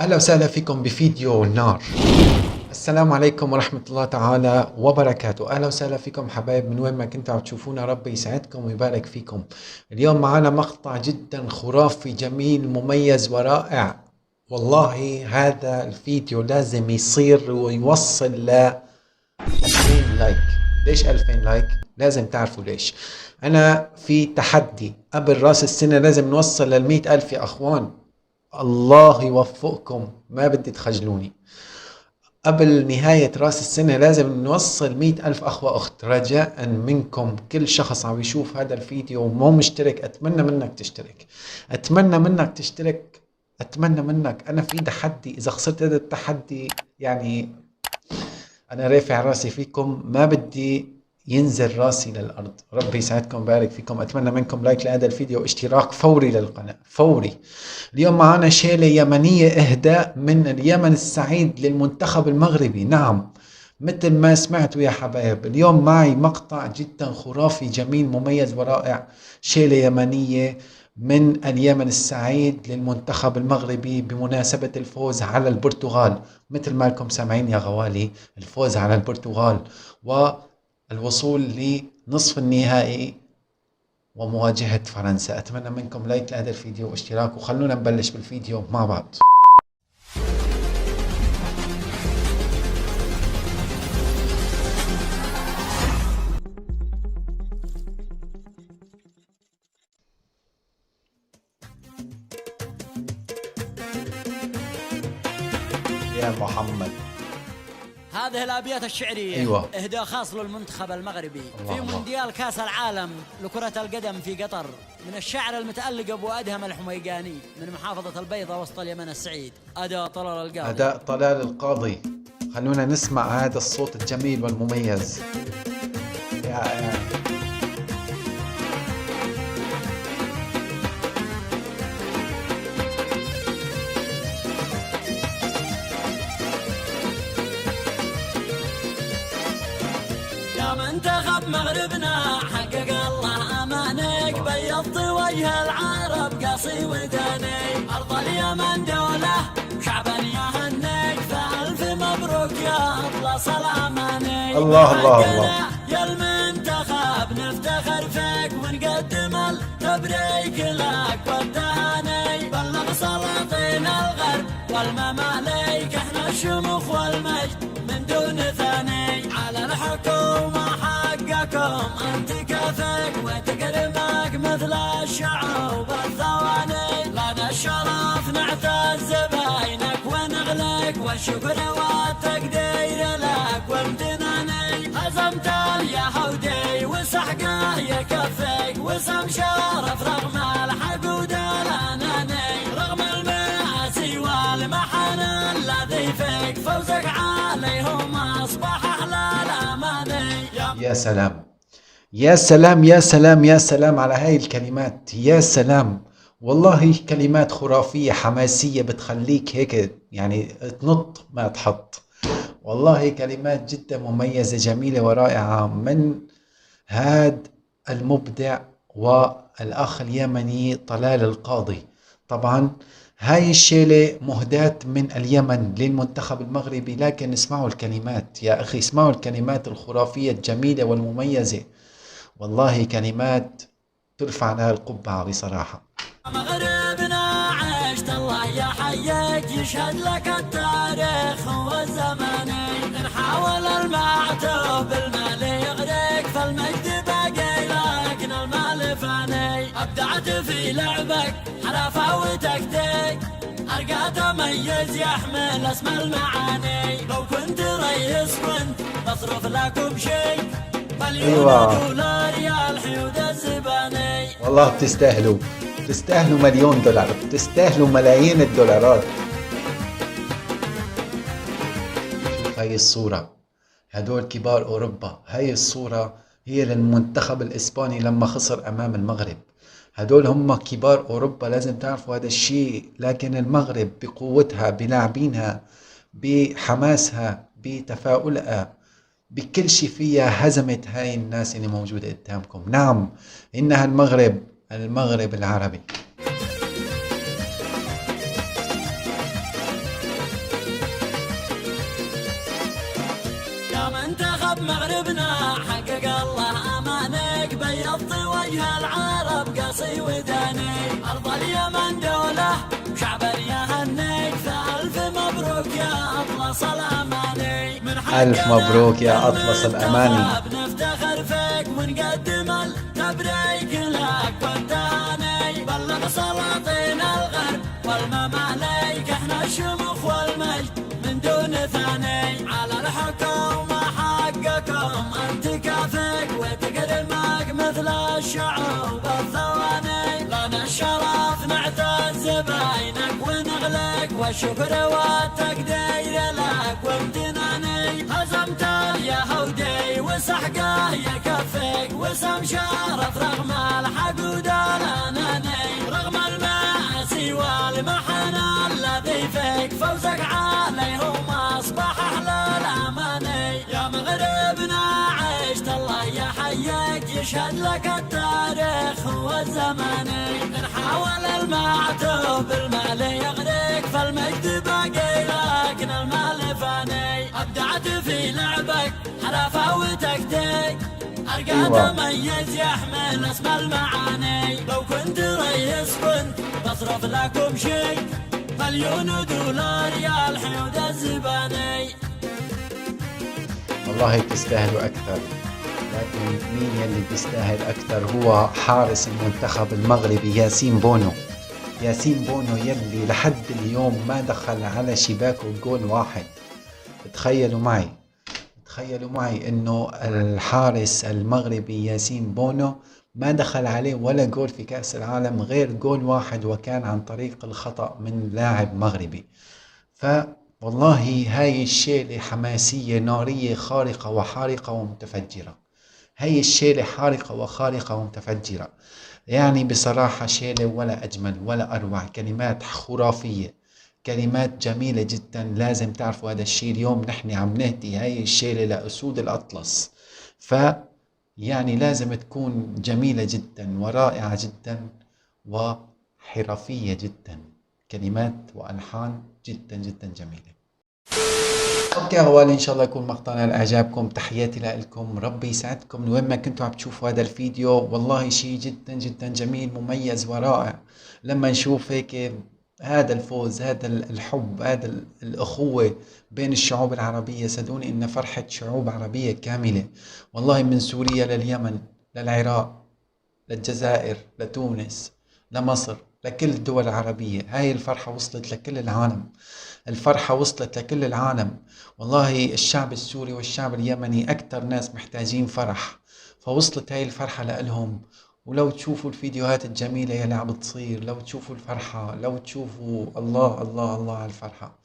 أهلا وسهلا فيكم بفيديو نار. السلام عليكم ورحمة الله تعالى وبركاته. أهلا وسهلا فيكم حبايب من وين ما كنتوا عم تشوفونا، ربي يسعدكم ويبارك فيكم. اليوم معنا مقطع جدا خرافي جميل مميز ورائع. والله هذا الفيديو لازم يصير ويوصل ل 2000 لايك. ليش 2000 لايك؟ لازم تعرفوا ليش. أنا في تحدي قبل رأس السنة لازم نوصل لل100 ألف يا أخوان. الله يوفقكم، ما بدي تخجلوني. قبل نهاية رأس السنة لازم نوصل 100 ألف أخ وأخت. رجاء منكم كل شخص عم يشوف هذا الفيديو ومو مشترك، أتمنى منك تشترك. أتمنى منك تشترك. أتمنى منك. أنا في تحدي، إذا خسرت هذا التحدي يعني أنا رافع راسي فيكم، ما بدي ينزل راسي للأرض. ربي يسعدكم ويبارك فيكم. أتمنى منكم لايك لهذا الفيديو واشتراك فوري للقناة، فوري. اليوم معنا شيلة يمنية إهداء من اليمن السعيد للمنتخب المغربي. نعم، مثل ما سمعتوا يا حبايب، اليوم معي مقطع جدا خرافي جميل مميز ورائع. شيلة يمنية من اليمن السعيد للمنتخب المغربي بمناسبة الفوز على البرتغال. مثل ما لكم سامعين يا غوالي، الفوز على البرتغال والوصول لنصف النهائي ومواجهة فرنسا. أتمنى منكم لايك لهذا الفيديو واشتراك، وخلونا نبلش بالفيديو مع بعض. يا محمد، هذه الأبيات الشعرية أيوة. إهداء خاص للمنتخب المغربي الله في الله. مونديال كأس العالم لكرة القدم في قطر، من الشاعر المتألق أبو أدهم الحميقاني من محافظة البيضة وسط اليمن السعيد. أداء طلال القاضي. أداء طلال القاضي. خلونا نسمع هذا الصوت الجميل والمميز. يا يا منتخب مغربنا حقق الله أمانك، بيضت وجه العرب قصي وداني، أرض اليمن دولة شعبا يهنيك، فألف مبروك يا أطلس الأماني. الله الله الله. يا المنتخب نفتخر فيك ونقدم التبريك لك والتهاني، بلغ سلاطين الغرب والمماليك، احنا الشموخ والمجد من دون ثاني، على الحكومة حقكم انت كفيك وتكرمك مثل الشعوب الثواني، لنا الشرف نعتز بينك ونغلق، والشكر والتقدير لك وامتناني، عزمت اليهودي وسحقه يكفيك، وسم شرف رغم الحقود الاناني، رغم المآسي والمحن الذي فيك، فوزك عليهم اصبح احلى الاماني. يا سلام، يا سلام، يا سلام، يا سلام على هاي الكلمات. يا سلام، والله كلمات خرافية حماسية بتخليك هيك يعني تنط ما تحط. والله كلمات جدا مميزة جميلة ورائعة من هاد المبدع والأخ اليمني طلال القاضي. طبعا هاي الشيلة مهداة من اليمن للمنتخب المغربي، لكن اسمعوا الكلمات يا أخي، اسمعوا الكلمات الخرافية الجميلة والمميزة. والله كلمات ترفع لها القبعة بصراحة. مغربنا عشت الله يحييك، يشهد لك التاريخ والزماني، نحاول المعتوه بالمال يغريك، فالمجد باقي لكن المال فاني، ابدعت في لعبك حرافة وتكتيك، ارقى تميز يحمل اسم المعاني، لو كنت ريس كنت بصرف لكم شيء، مليون أيوة. دولار يا الحيود الزباني. والله بتستاهلوا، بتستاهلوا مليون دولار، بتستاهلوا ملايين الدولارات. شوف هاي الصورة، هدول كبار أوروبا. هاي الصورة هي للمنتخب الإسباني لما خسر أمام المغرب. هدول هم كبار أوروبا، لازم تعرفوا هذا الشيء. لكن المغرب بقوتها، بلاعبينها، بحماسها، بتفاؤلها، بكل شيء فيها، هزمت هاي الناس اللي موجودة قدامكم. نعم، إنها المغرب، المغرب العربي. مغربنا حقق الله أمانك، بيضت وجه العرب قصي وداني، أرض اليمن دولة شعب يهنيك، فألف مبروك يا أطلس الأماني، من ألف مبروك يا أطلس الأماني. بنفتخر فيك ونقدم التبريك لك والتهاني، بلغ سلاطين الغرب والمماليك، احنا الشموخ والمجد من دون ثاني، على الحكومة حقكم انت كافيك، وتقدمك مثل الشعوب الثواني، لنا الشرف نعتز بينك ونغلق، والشكر والتقدير لك وامتناني، هزمت اليهودي وسحقه يكفيك، وسم شرف رغم الحقود الاناني، رغم المآسي والمحن الذي فيك، فوزك عليهم اصبح احلى الاماني، يا مغربنا عشت الله يحييك، يشهد لك التاريخ والزماني، ان حاول المعتوب المال يغريك، فالمجد باقي لكن المال فاني، ابدعت في لعبك حرفه وتكتيك، أرقى تميز يحمل اسم المعاني، لو كنت رئيس كنت بصرف لكم شيء، $1,000,000 يا الحيود الزباني. والله تستاهلوا أكثر، لكن مين يلي بيستاهل أكثر هو حارس المنتخب المغربي ياسين بونو. ياسين بونو يلي لحد اليوم ما دخل على شباكه جول واحد. تخيلوا معي انه الحارس المغربي ياسين بونو ما دخل عليه ولا جول في كأس العالم غير جول واحد، وكان عن طريق الخطأ من لاعب مغربي. فوالله هاي الشيلة حماسية نارية خارقة وحارقة ومتفجرة. هاي الشيلة حارقة وخارقة ومتفجرة، يعني بصراحة شيلة ولا أجمل ولا أروع، كلمات خرافية، كلمات جميلة جدا. لازم تعرفوا هذا الشيء. اليوم نحن عم نهدي هاي الشيلة لأسود الأطلس، يعني لازم تكون جميلة جدا ورائعة جدا وحرفية جدا، كلمات وألحان جدا جدا جميلة. اوكي يا غوالي، ان شاء الله يكون مقطعنا لإعجابكم. تحياتي لكم، ربي يسعدكم من وين ما كنتوا عم تشوفوا هذا الفيديو. والله شيء جدا جدا جميل مميز ورائع لما نشوف هيك هذا الفوز، هذا الحب، هذا الأخوة بين الشعوب العربية. صدقوني إن فرحة شعوب عربية كاملة، والله من سوريا لليمن للعراق للجزائر لتونس لمصر لكل الدول العربية. هاي الفرحة وصلت لكل العالم، الفرحة وصلت لكل العالم. والله الشعب السوري والشعب اليمني أكتر ناس محتاجين فرح، فوصلت هاي الفرحة لإلهم. ولو تشوفوا الفيديوهات الجميلة يلي عم بتصير، لو تشوفوا الفرحة، لو تشوفوا الله الله الله على الفرحة،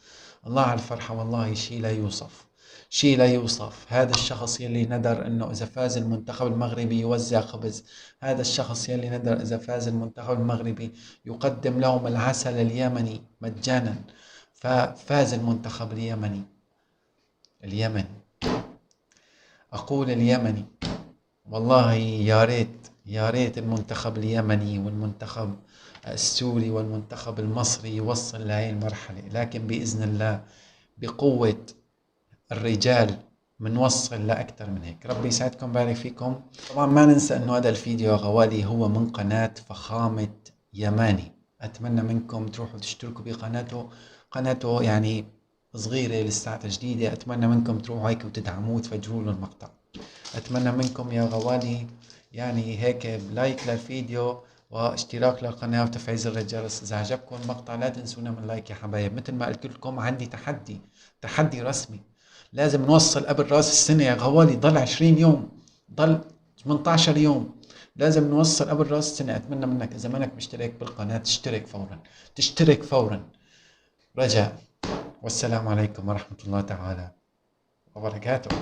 الله على الفرحة. والله شيء لا يوصف، شيء لا يوصف. هذا الشخص يلي ندر انه اذا فاز المنتخب المغربي يوزع خبز، هذا الشخص يلي ندر اذا فاز المنتخب المغربي يقدم لهم العسل اليمني مجانا، ففاز المنتخب اليمني اقول اليمني. والله يا ريت المنتخب اليمني والمنتخب السوري والمنتخب المصري يوصل لهي المرحلة، لكن بإذن الله بقوة الرجال منوصل لأكثر من هيك. ربي يسعدكم، بارك فيكم. طبعا ما ننسى انه هذا الفيديو يا غوالي هو من قناة فخامة يماني. اتمنى منكم تروحوا تشتركوا قناته يعني صغيرة لساتها جديدة. اتمنى منكم تروحوا هيك وتدعموه وتفجروا له المقطع. اتمنى منكم يا غوالي يعني هيك لايك للفيديو واشتراك للقناة وتفعيل زر الجرس. اذا عجبكم المقطع لا تنسونا من لايك يا حبايب. مثل ما قلت لكم عندي تحدي رسمي، لازم نوصل قبل راس السنة يا غوالي. ضل 20 يوم، ضل 18 يوم، لازم نوصل قبل راس السنة. اتمنى منك اذا مانك مشترك بالقناة تشترك فورا رجاء. والسلام عليكم ورحمة الله تعالى وبركاته.